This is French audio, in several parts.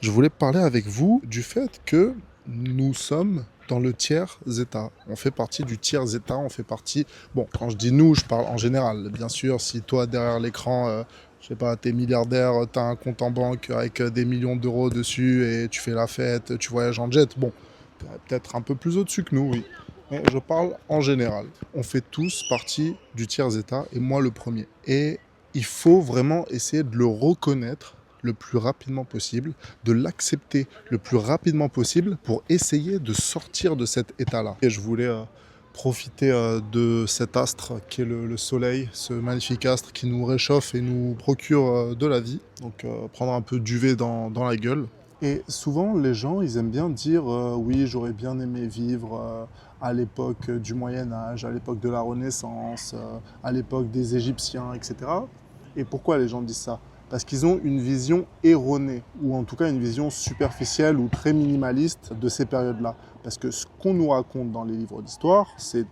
Je voulais parler avec vous du fait que nous sommes dans le tiers état. On fait partie du tiers état, on fait partie... Bon, quand je dis nous, je parle en général. Bien sûr, si toi, derrière l'écran, je sais pas, t'es milliardaire, t'as un compte en banque avec des millions d'euros dessus et tu fais la fête, tu voyages en jet, bon, t'es peut-être un peu plus au-dessus que nous, oui. Mais je parle en général. On fait tous partie du tiers état et moi le premier. Et il faut vraiment essayer de le reconnaître le plus rapidement possible, de l'accepter le plus rapidement possible pour essayer de sortir de cet état-là. Et je voulais profiter de cet astre qui est le soleil, ce magnifique astre qui nous réchauffe et nous procure de la vie. Donc prendre un peu d'UV dans la gueule. Et souvent, les gens, ils aiment bien dire oui, j'aurais bien aimé vivre à l'époque du Moyen Âge, à l'époque de la Renaissance, à l'époque des Égyptiens, etc. Et pourquoi les gens disent ça? Parce qu'ils ont une vision erronée, ou en tout cas une vision superficielle ou très minimaliste de ces périodes-là. Parce que ce qu'on nous raconte dans les livres d'histoire, c'est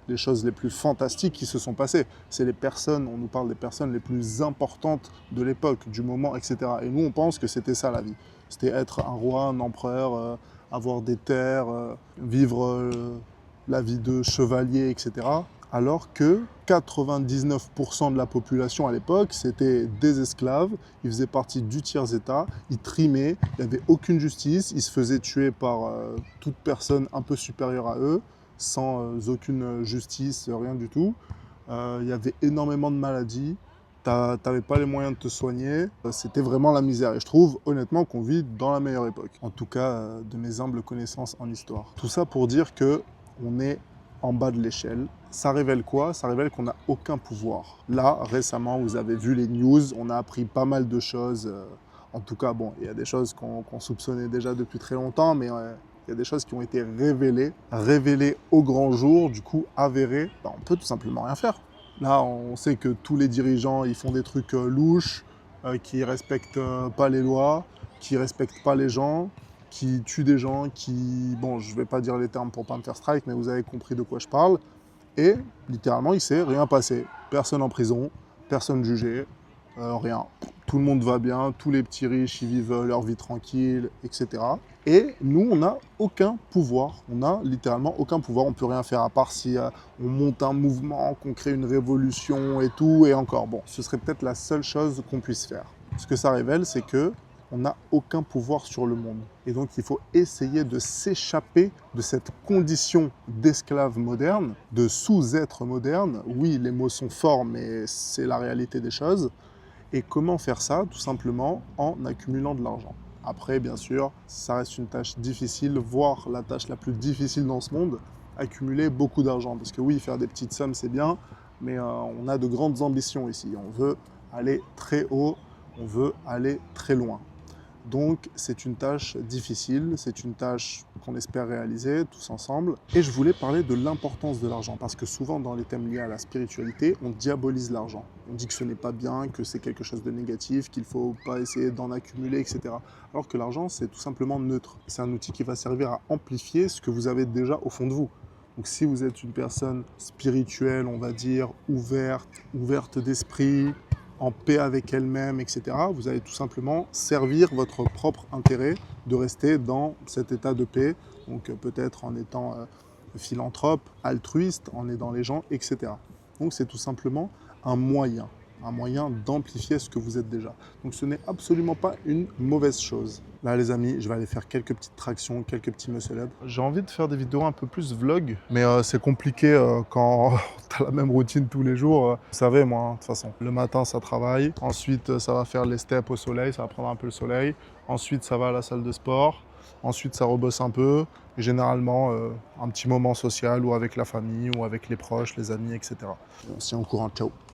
les choses les plus fantastiques qui se sont passées. C'est les personnes, on nous parle des personnes les plus importantes de l'époque, du moment, etc. Et nous, on pense que c'était ça la vie. C'était être un roi, un empereur, avoir des terres, vivre la vie de chevalier, etc. Alors que 99% de la population à l'époque, c'était des esclaves, ils faisaient partie du tiers-état, ils trimaient, il n'y avait aucune justice, ils se faisaient tuer par toute personne un peu supérieure à eux, sans aucune justice, rien du tout. Il y avait énormément de maladies, t'avais pas les moyens de te soigner, c'était vraiment la misère. Et je trouve honnêtement qu'on vit dans la meilleure époque, en tout cas de mes humbles connaissances en histoire. Tout ça pour dire que on est en bas de l'échelle. Ça révèle quoi? Ça révèle qu'on n'a aucun pouvoir. Là, récemment, vous avez vu les news, on a appris pas mal de choses. En tout cas, bon, il y a des choses qu'on soupçonnait déjà depuis très longtemps, mais il y a des choses qui ont été révélées au grand jour, du coup avérées. Ben, on peut tout simplement rien faire. Là, on sait que tous les dirigeants, ils font des trucs louches, qui respectent pas les lois, qui respectent pas les gens, qui tuent des gens, qui... Bon, je vais pas dire les termes pour pas me faire strike, mais vous avez compris de quoi je parle. Et littéralement, il s'est rien passé. Personne en prison, personne jugé, rien. Tout le monde va bien, tous les petits riches, ils vivent leur vie tranquille, etc. Et nous, on n'a aucun pouvoir. On n'a littéralement aucun pouvoir. On peut rien faire à part si on monte un mouvement, qu'on crée une révolution et tout. Et encore, bon, ce serait peut-être la seule chose qu'on puisse faire. Ce que ça révèle, c'est que on n'a aucun pouvoir sur le monde. Et donc, il faut essayer de s'échapper de cette condition d'esclave moderne, de sous-être moderne. Oui, les mots sont forts, mais c'est la réalité des choses. Et comment faire ça? Tout simplement en accumulant de l'argent. Après, bien sûr, ça reste une tâche difficile, voire la tâche la plus difficile dans ce monde, accumuler beaucoup d'argent. Parce que oui, faire des petites sommes, c'est bien, mais on a de grandes ambitions ici. On veut aller très haut, on veut aller très loin. Donc c'est une tâche difficile, c'est une tâche qu'on espère réaliser tous ensemble. Et je voulais parler de l'importance de l'argent, parce que souvent dans les thèmes liés à la spiritualité, on diabolise l'argent. On dit que ce n'est pas bien, que c'est quelque chose de négatif, qu'il ne faut pas essayer d'en accumuler, etc. Alors que l'argent, c'est tout simplement neutre. C'est un outil qui va servir à amplifier ce que vous avez déjà au fond de vous. Donc si vous êtes une personne spirituelle, on va dire, ouverte d'esprit, en paix avec elle-même, etc., vous allez tout simplement servir votre propre intérêt de rester dans cet état de paix, donc peut-être en étant philanthrope, altruiste, en aidant les gens, etc. Donc c'est tout simplement un moyen d'amplifier ce que vous êtes déjà. Donc ce n'est absolument pas une mauvaise chose. Là les amis, je vais aller faire quelques petites tractions, quelques petits muscle-up. J'ai envie de faire des vidéos un peu plus vlog, mais c'est compliqué quand t'as la même routine tous les jours. Vous savez moi, de toute façon. Le matin ça travaille, ensuite ça va faire les steps au soleil, ça va prendre un peu le soleil. Ensuite ça va à la salle de sport, ensuite ça rebosse un peu. Et généralement un petit moment social ou avec la famille ou avec les proches, les amis, etc. On se tient au courant, ciao.